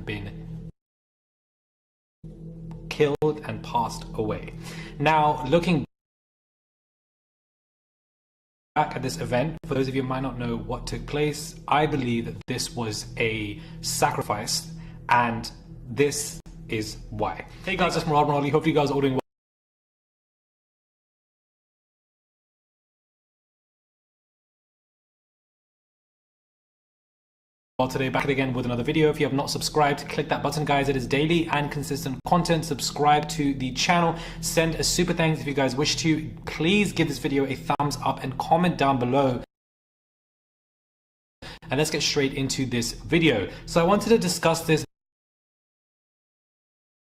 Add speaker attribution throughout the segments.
Speaker 1: been killed and passed away. Now, looking back at this event, for those of you who might not know what took place, I believe that this was a sacrifice, and this is why. Hey guys, it's Murad Murali. Hopefully you guys are all doing well today. Back again with another video. If you have not subscribed, click that button, guys. It is daily and consistent content. Subscribe to the channel. Send a super thanks if you guys wish to. Please give this video a thumbs up and comment down below. And let's get straight into this video. So I wanted to discuss this,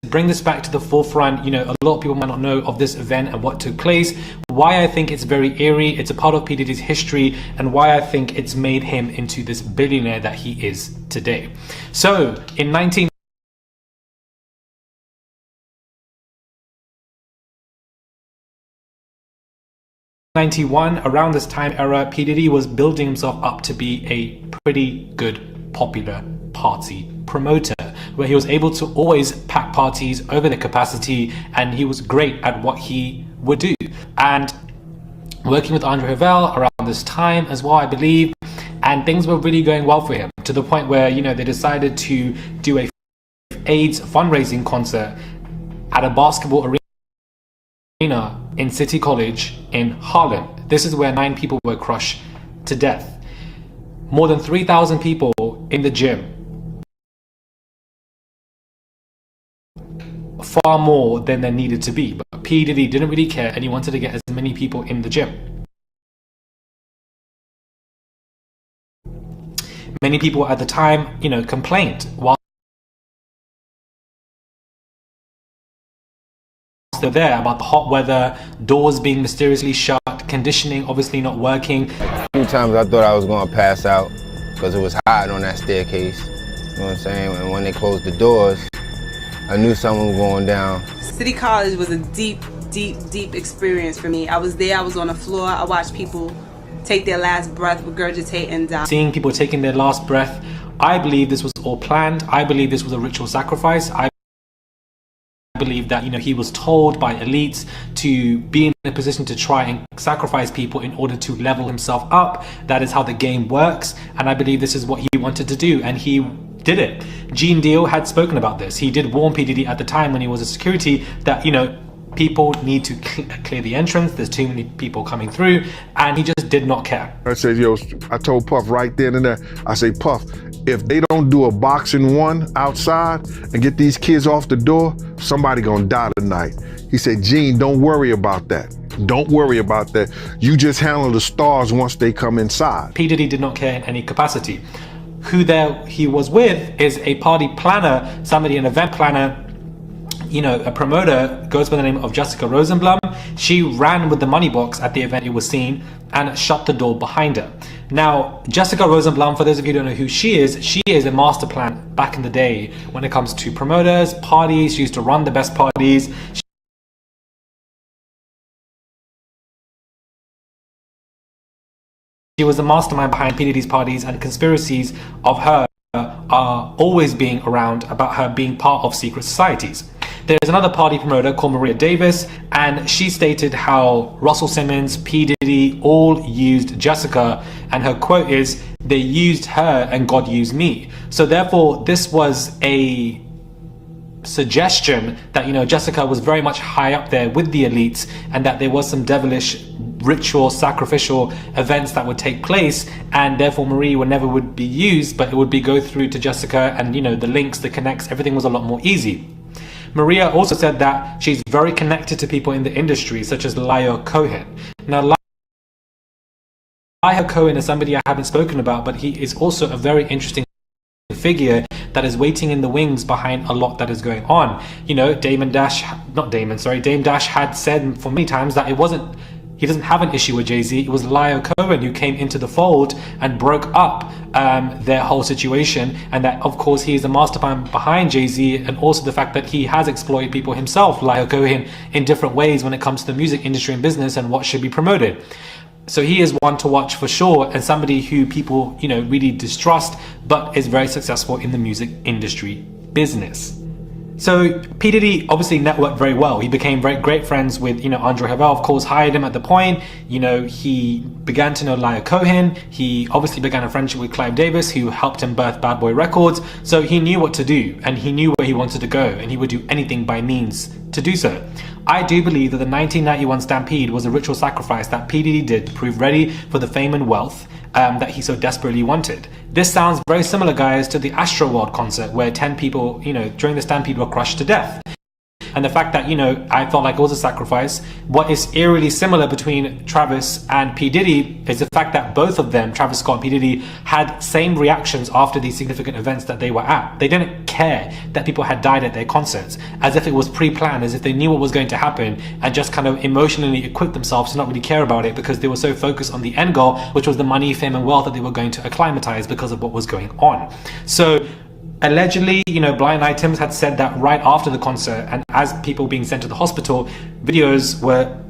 Speaker 1: bring this back to the forefront. You know, a lot of people might not know of this event and what took place, why I think it's very eerie, it's a part of P. Diddy's history, and why I think it's made him into this billionaire that he is today. So in 1991, around this time era, P. Diddy was building himself up to be a pretty good popular party promoter, where he was able to always pack parties over the capacity, and he was great at what he would do. And working with Andre Havel around this time as well, I believe, and things were really going well for him, to the point where, you know, they decided to do a AIDS fundraising concert at a basketball arena in City College in Harlem. This is where 9 people were crushed to death. More than 3,000 people in the gym. Far more than there needed to be, but P. Diddy didn't really care, and he wanted to get as many people in the gym. Many people at the time, you know, complained while they're there about the hot weather, doors being mysteriously shut, conditioning obviously not working.
Speaker 2: A few times I thought I was going to pass out because it was hot on that staircase. You know what I'm saying? And when they closed the doors, I knew something was going down.
Speaker 3: City College was a deep experience for me. I was there, I was on the floor, I watched people take their last breath, regurgitate, and die.
Speaker 1: Seeing people taking their last breath, I believe this was all planned. I believe this was a ritual sacrifice. I believe that, you know, he was told by elites to be in a position to try and sacrifice people in order to level himself up. That is how the game works, and I believe this is what he wanted to do, and he did it. Gene Deal had spoken about this. He did warn P. Diddy at the time when he was a security that, you know, people need to clear the entrance, there's too many people coming through, and he just did not care.
Speaker 4: I said, yo, I told Puff right then and there, I say, Puff, if they don't do a boxing one outside and get these kids off the door, somebody gonna die tonight. He said, Gene, don't worry about that. Don't worry about that. You just handle the stars once they come inside.
Speaker 1: P. Diddy did not care in any capacity. Who there he was with is a party planner, somebody, an event planner, you know, a promoter, goes by the name of Jessica Rosenblum. She ran with the money box at the event, it was seen, and shut the door behind her. Now, Jessica Rosenblum, for those of you who don't know who she is a master plan back in the day when it comes to promoters, parties. She used to run the best parties. She was the mastermind behind P. Diddy's parties, and conspiracies of her are always being around about her being part of secret societies. There's another party promoter called Maria Davis, and she stated how Russell Simmons, P. Diddy all used Jessica, and her quote is, "They used her and God used me." So therefore, this was a suggestion that, you know, Jessica was very much high up there with the elites, and that there was some devilish ritual sacrificial events that would take place, and therefore Marie never would be used, but it would be go through to Jessica, and, you know, the links, the connects, everything was a lot more easy. Maria also said that she's very connected to people in the industry, such as Lyle Cohen. Now, Lyle Cohen is somebody I haven't spoken about, but he is also a very interesting figure that is waiting in the wings behind a lot that is going on. You know, Dame Dash had said for many times that he doesn't have an issue with Jay-Z. It was Lyle Cohen who came into the fold and broke up their whole situation, and that, of course, he is the mastermind behind Jay-Z, and also the fact that he has exploited people himself, Lyle Cohen, in different ways when it comes to the music industry and business and what should be promoted. So he is one to watch for sure, and somebody who people, you know, really distrust, but is very successful in the music industry business. So P. Diddy obviously networked very well. He became very great friends with, Andre Harrell, of course, hired him at the point. He began to know Lyle Cohen. He obviously began a friendship with Clive Davis, who helped him birth Bad Boy Records. So he knew what to do, and he knew where he wanted to go, and he would do anything by means to do so. I do believe that the 1991 Stampede was a ritual sacrifice that P. Diddy did to prove ready for the fame and wealth that he so desperately wanted. This sounds very similar, guys, to the Astroworld concert where 10 people, during the Stampede were crushed to death. And the fact that, I felt like it was a sacrifice. What is eerily similar between Travis and P. Diddy is the fact that both of them, Travis Scott and P. Diddy, had same reactions after these significant events that they were at. They didn't care that people had died at their concerts, as if it was pre-planned, as if they knew what was going to happen, and just kind of emotionally equipped themselves to not really care about it because they were so focused on the end goal, which was the money, fame, and wealth that they were going to acclimatize because of what was going on. So allegedly, Blind Items had said that right after the concert, and as people being sent to the hospital, videos were,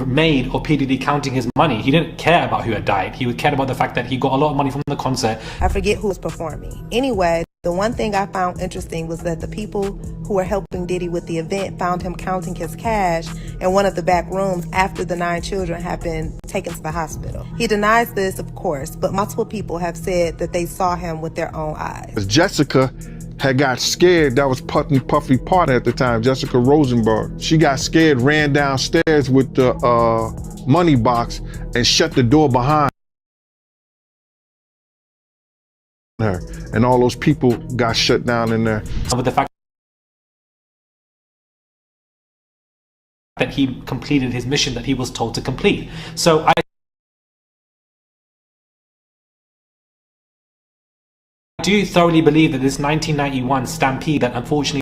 Speaker 1: made of P. Diddy counting his money. He didn't care about who had died. He cared about the fact that he got a lot of money from the concert.
Speaker 5: I forget who was performing. Anyway, the one thing I found interesting was that the people who were helping Diddy with the event found him counting his cash in one of the back rooms after the 9 children had been taken to the hospital. He denies this, of course, but multiple people have said that they saw him with their own eyes.
Speaker 4: Jessica had got scared. That was Puffy partner at the time, Jessica Rosenberg. She got scared, ran downstairs with the money box and shut the door behind her. And all those people got shut down in there.
Speaker 1: With the fact that he completed his mission that he was told to complete. So I do thoroughly believe that this 1991 Stampede that unfortunately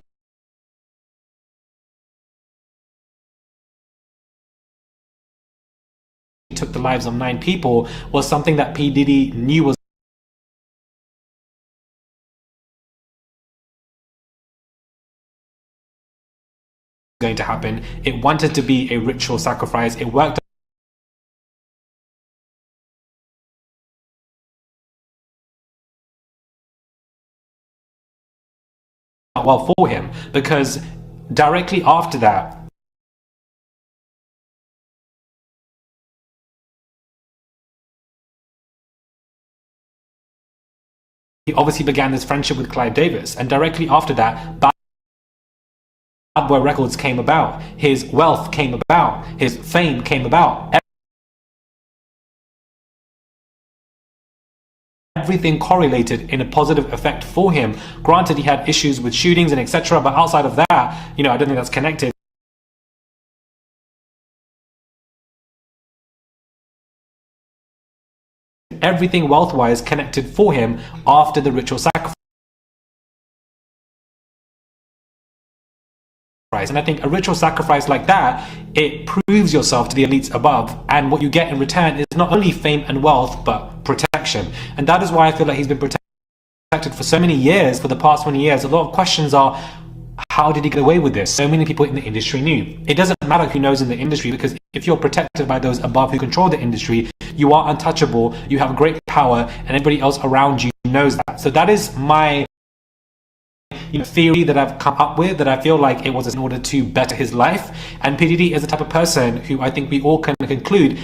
Speaker 1: took the lives of 9 people was something that P. Diddy knew was going to happen. It wanted to be a ritual sacrifice. It worked out well for him, because directly after that, he obviously began this friendship with Clive Davis, and directly after that, Bad Boy Records came about, his wealth came about, his fame came about. Everything correlated in a positive effect for him. Granted, he had issues with shootings and etc., but outside of that, I don't think that's connected. Everything wealth-wise connected for him after the ritual sacrifice. And I think a ritual sacrifice like that, it proves yourself to the elites above, and what you get in return is not only fame and wealth, but protection. And that is why I feel like he's been protected for so many years, for the past 20 years. A lot of questions are, how did he get away with this? So many people in the industry knew. It doesn't matter who knows in the industry, because if you're protected by those above who control the industry, you are untouchable, you have great power, and everybody else around you knows that. So that is my theory that I've come up with, that I feel like it was in order to better his life. And P. Diddy is the type of person who I think we all can conclude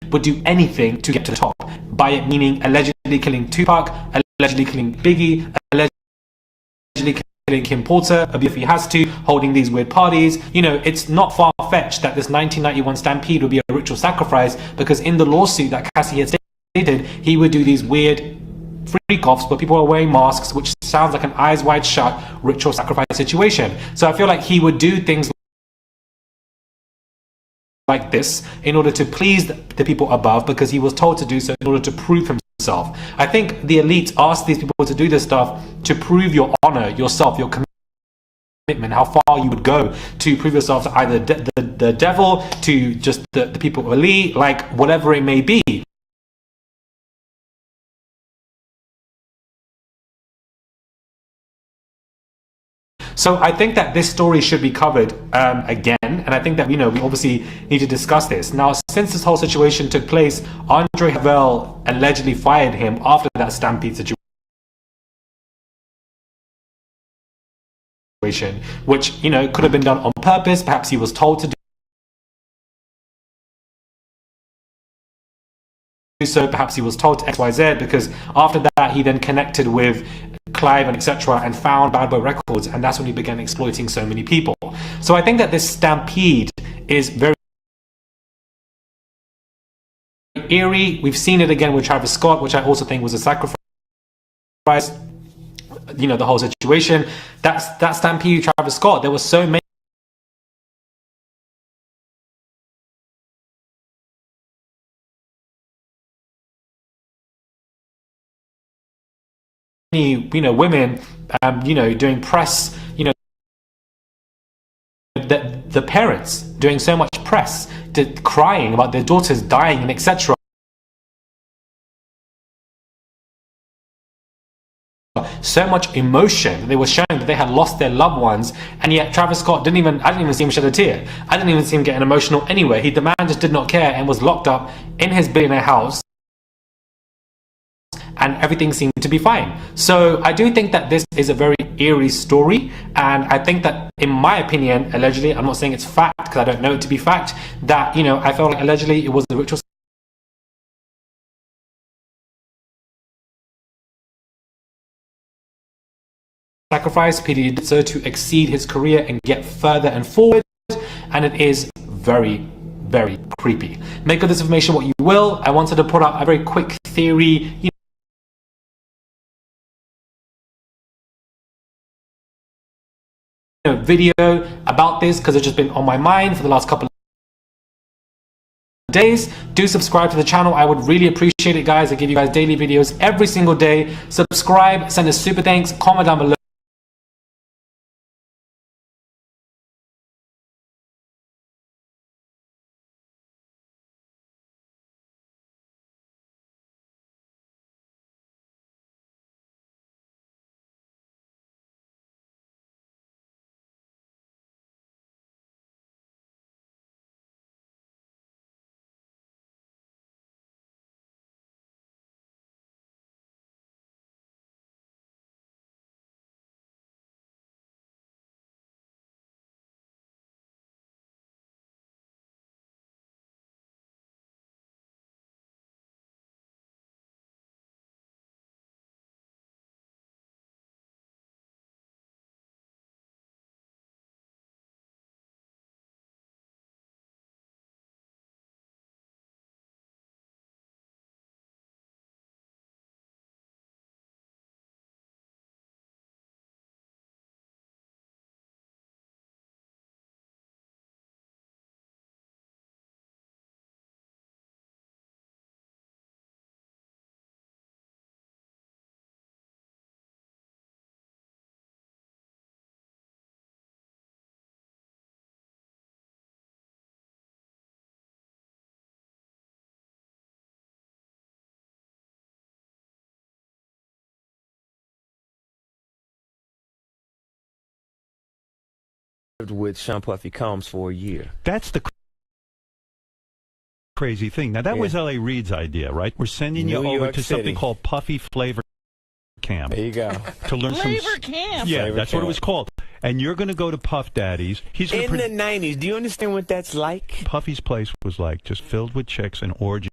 Speaker 1: would do anything to get to the top. By it meaning allegedly killing Tupac, allegedly killing Biggie, allegedly killing Kim Porter, if he has to, holding these weird parties. It's not far-fetched that this 1991 Stampede would be a ritual sacrifice, because in the lawsuit that Cassie had stated, he would do these weird freak-offs where people are wearing masks, which sounds like an eyes wide shut ritual sacrifice situation. So I feel like he would do things like this in order to please the people above, because he was told to do so in order to prove himself. I think the elite asked these people to do this stuff to prove your honor, yourself, your commitment, how far you would go to prove yourself to either the devil, to just the people of elite, like whatever it may be. So I think that this story should be covered again, and I think that we obviously need to discuss this. Now, since this whole situation took place, Andre Harrell allegedly fired him after that Stampede situation. situation, which, you know, could have been done on purpose. Perhaps he was told to do so, perhaps he was told to XYZ, because after that he then connected with Clive and etc. and found Bad Boy Records, and that's when he began exploiting so many people. So I think that this stampede is very eerie. We've seen it again with Travis Scott, which I also think was a sacrifice. You know, the whole situation. That stampede, Travis Scott, there were so many women, doing press, the parents doing so much press, crying about their daughters dying and etc. So much emotion. They were showing that they had lost their loved ones, and yet Travis Scott I didn't even see him shed a tear. I didn't even see him getting emotional anyway. The man just did not care and was locked up in his billionaire house, and everything seemed to be fine. So I do think that this is a very eerie story, and I think that, in my opinion, allegedly, I'm not saying it's fact because I don't know it to be fact, that, I felt like allegedly it was the ritual sacrifice. P. did so to exceed his career and get further and forward, and it is very, very creepy. Make of this information what you will. I wanted to put out a very quick theory, video about this, because it's just been on my mind for the last couple of days. Do subscribe to the channel. I would really appreciate it, guys. I give you guys daily videos every single day. Subscribe, send a super thanks, comment down below.
Speaker 6: With Sean Puffy Combs for a year.
Speaker 7: That's the crazy thing. Now, that was L.A. Reid's idea, right? We're sending you over to something called Puffy Flavor Camp.
Speaker 6: There you go.
Speaker 7: To learn
Speaker 8: Flavor Camp.
Speaker 7: Yeah,
Speaker 6: Flavor
Speaker 7: that's
Speaker 6: Camp.
Speaker 7: what it was called. And you're going to go to Puff Daddy's. He's
Speaker 6: in the 90s. Do you understand what that's like?
Speaker 7: Puffy's place was like just filled with chicks and orgying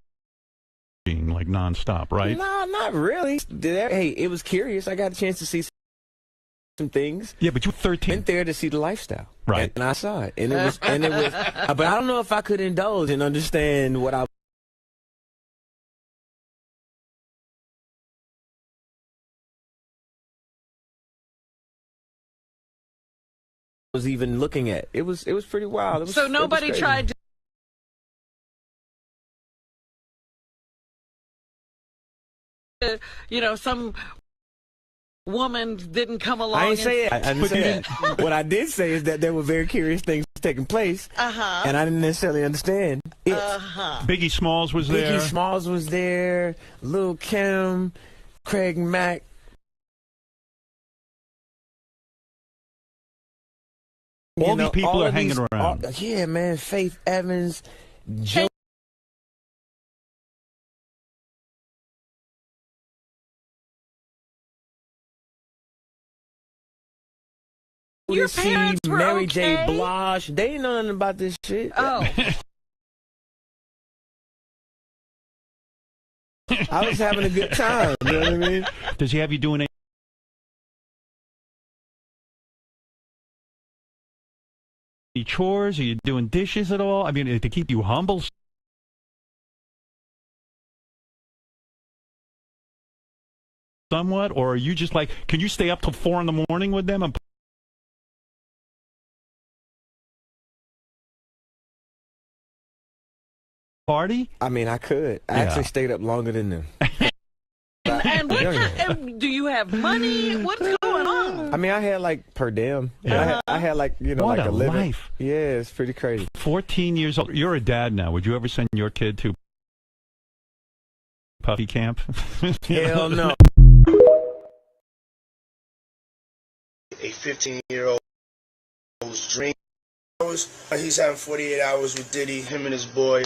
Speaker 7: like nonstop, right?
Speaker 6: No, not really. Hey, it was curious. I got a chance to see some things.
Speaker 7: Yeah, but you were 13.
Speaker 6: Went there to see the lifestyle.
Speaker 7: Right.
Speaker 6: And I saw it. And it was but I don't know if I could indulge and understand what I was even looking at. It was pretty wild.
Speaker 8: So nobody tried to, some woman didn't come along.
Speaker 6: I didn't say it. I didn't say that. What I did say is that there were very curious things taking place, and I didn't necessarily understand it.
Speaker 7: Biggie Smalls was there.
Speaker 6: Biggie Smalls was there. Lil' Kim, Craig Mack.
Speaker 7: All these people are hanging around.
Speaker 6: Yeah, man. Faith Evans, Joe.
Speaker 8: Your
Speaker 6: C,
Speaker 8: parents were
Speaker 6: Mary
Speaker 8: okay?
Speaker 6: J. Blige, they ain't know nothing about this shit.
Speaker 8: Oh.
Speaker 6: I was having a good time. You know what I mean?
Speaker 7: Does he have you doing any chores? Are you doing dishes at all? I mean, to keep you humble somewhat? Or are you just like, can you stay up till 4 in the morning with them and party?
Speaker 6: I mean, I could. I actually stayed up longer than them.
Speaker 8: And do you have money? What's going on?
Speaker 6: I mean, I had like per diem. I had like, you know,
Speaker 7: What
Speaker 6: like
Speaker 7: a
Speaker 6: a living.
Speaker 7: life.
Speaker 6: Yeah, it's pretty crazy.
Speaker 7: 14 years old. You're a dad now. Would you ever send your kid to puppy camp?
Speaker 6: Hell no.
Speaker 2: A 15-year-old's dream. He's having 48 hours with Diddy, him and his boy.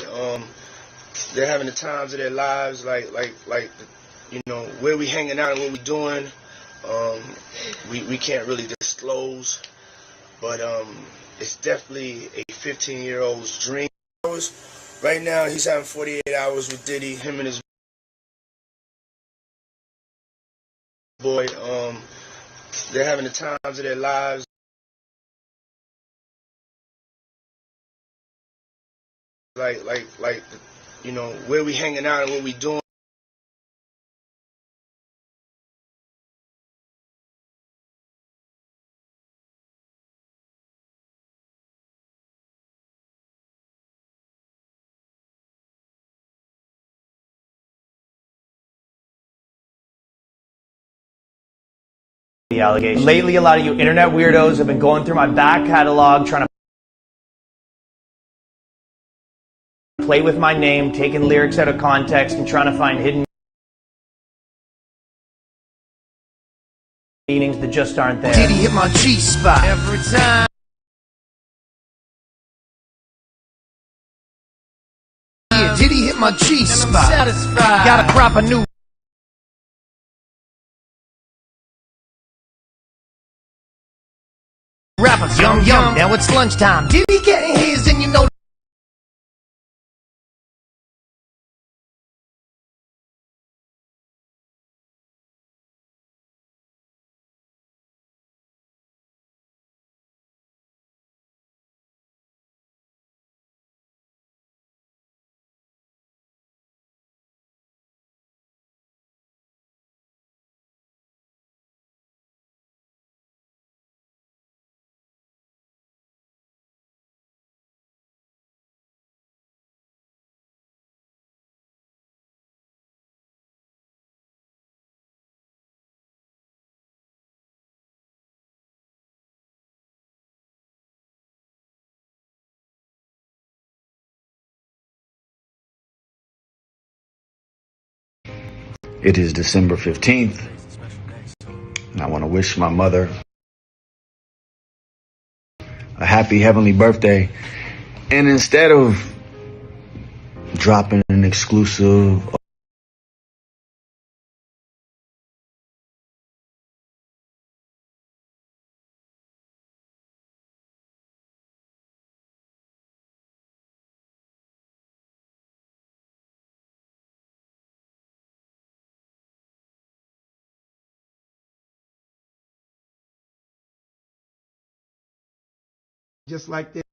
Speaker 2: They're having the times of their lives, like you know, where we hanging out and what we doing. We can't really disclose, but it's definitely a 15-year-old's dream. Right now, he's having 48 hours with Diddy, him and his boy. They're having the times of their lives. Like you know, where we hanging out and what we doing.
Speaker 9: The allegation. Lately, a lot of you internet weirdos have been going through my back catalog trying to play with my name, taking lyrics out of context and trying to find hidden meanings that just aren't there.
Speaker 10: Diddy hit my G-spot every time. Yeah, Diddy hit my G-spot. Satisfied. Gotta crop a new rappers. Yum yum. Now it's lunchtime. Diddy getting his, and you know.
Speaker 11: It is December 15th, and I want to wish my mother a happy heavenly birthday. And instead of dropping an exclusive
Speaker 10: Just like this.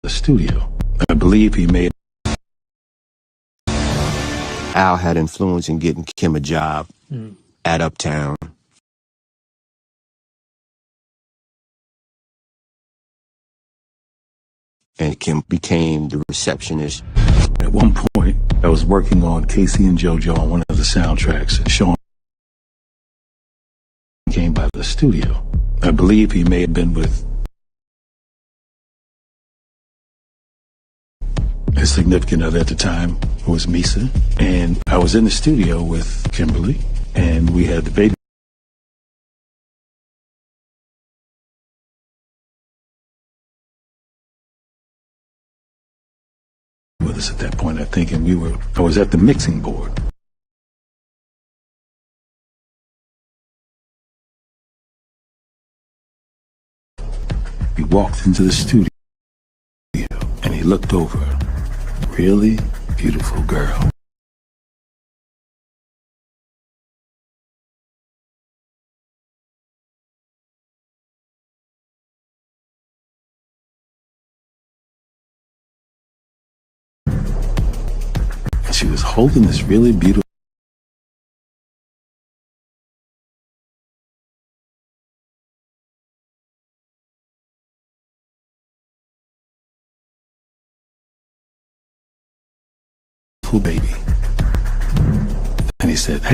Speaker 12: the studio. I believe he made.
Speaker 13: Al had influence in getting Kim a job at Uptown. And Kim became the receptionist.
Speaker 12: At one point, I was working on Casey and JoJo on one of the soundtracks, and Sean came by the studio. I believe he may have been with his significant other at the time, who was Misa, and I was in the studio with Kimberly, and we had the baby with us at that point, I think, and I was at the mixing board. He walked into the studio and he looked over. Really beautiful girl. And she was holding this really beautiful baby. And he said, hey,